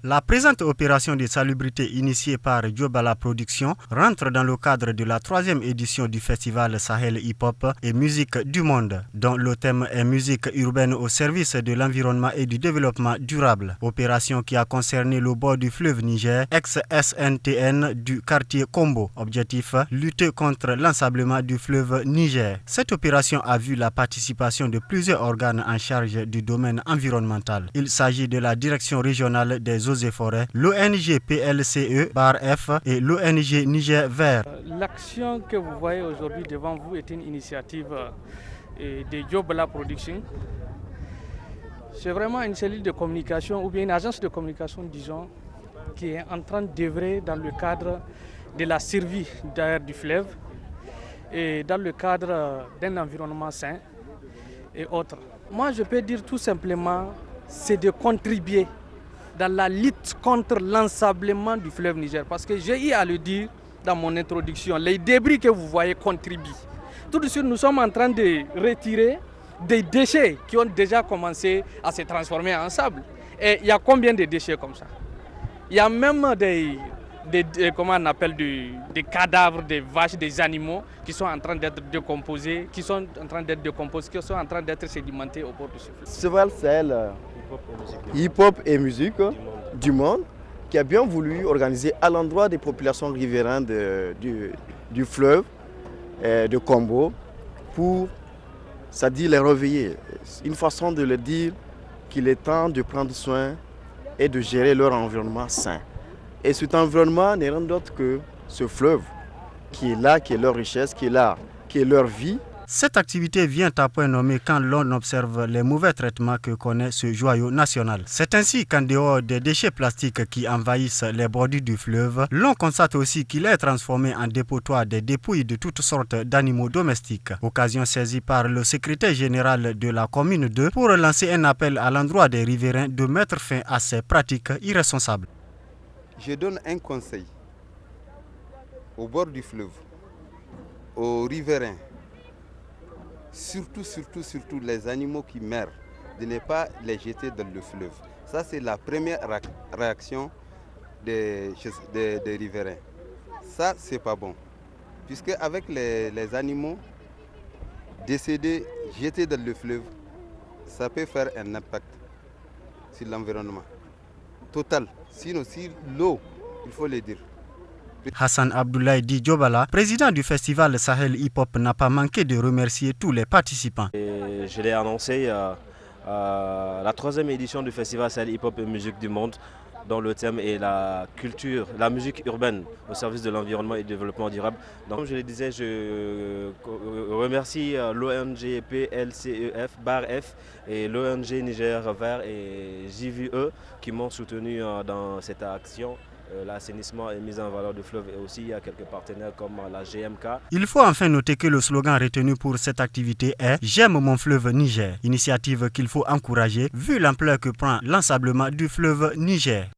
La présente opération de salubrité initiée par Diobala Production rentre dans le cadre de la 3e édition du festival Sahel Hip Hop et Musique du Monde, dont le thème est musique urbaine au service de l'environnement et du développement durable. Opération qui a concerné le bord du fleuve Niger, ex-SNTN du quartier Kombo. Objectif, lutter contre l'ensablement du fleuve Niger. Cette opération a vu la participation de plusieurs organes en charge du domaine environnemental. Il s'agit de la Direction régionale des eaux et forêts, l'ONG PLCE, BARF et l'ONG Niger Vert. L'action que vous voyez aujourd'hui devant vous est une initiative de Diobala Production. C'est vraiment une cellule de communication ou bien une agence de communication, disons, qui est en train d'œuvrer dans le cadre de la survie du fleuve et dans le cadre d'un environnement sain et autres. Moi, je peux dire tout simplement, c'est de contribuer dans la lutte contre l'ensablement du fleuve Niger. Parce que j'ai eu à le dire dans mon introduction, les débris que vous voyez contribuent. Tout de suite, nous sommes en train de retirer des déchets qui ont déjà commencé à se transformer en sable. Et il y a combien de déchets comme ça? Il y a même des cadavres des vaches, des animaux qui sont en train d'être décomposés, qui sont en train d'être sédimentés au bord de ce fleuve. Festival Sahel Hip-Hop et musique du monde qui a bien voulu organiser à l'endroit des populations riveraines du fleuve de Kombo pour, c'est-à-dire les réveiller. Une façon de leur dire qu'il est temps de prendre soin et de gérer leur environnement sain. Et cet environnement n'est rien d'autre que ce fleuve qui est là, qui est leur richesse, qui est là, qui est leur vie. Cette activité vient à point nommé quand l'on observe les mauvais traitements que connaît ce joyau national. C'est ainsi qu'en dehors des déchets plastiques qui envahissent les bordures du fleuve, l'on constate aussi qu'il est transformé en dépotoir des dépouilles de toutes sortes d'animaux domestiques. Occasion saisie par le secrétaire général de la commune 2 pour lancer un appel à l'endroit des riverains de mettre fin à ces pratiques irresponsables. Je donne un conseil au bord du fleuve, aux riverains, surtout les animaux qui meurent, de ne pas les jeter dans le fleuve. Ça, c'est la première réaction des riverains. Ça, c'est pas bon. Puisque avec les animaux décédés, jetés dans le fleuve, ça peut faire un impact sur l'environnement total. Sinon, si l'eau, il faut le dire. Hassan Abdoulaye Diobala, président du festival Sahel Hip Hop, n'a pas manqué de remercier tous les participants. Je l'ai annoncé la 3e édition du festival Sahel Hip Hop et Musique du Monde, dont le thème est la culture, la musique urbaine au service de l'environnement et du développement durable. Donc, comme je le disais, je remercie l'ONG PLCEF, BARF et l'ONG Niger Vert et JVE qui m'ont soutenu dans cette action. L'assainissement et mise en valeur du fleuve et aussi il y a quelques partenaires comme la GMK. Il faut enfin noter que le slogan retenu pour cette activité est « J'aime mon fleuve Niger », initiative qu'il faut encourager vu l'ampleur que prend l'ensablement du fleuve Niger.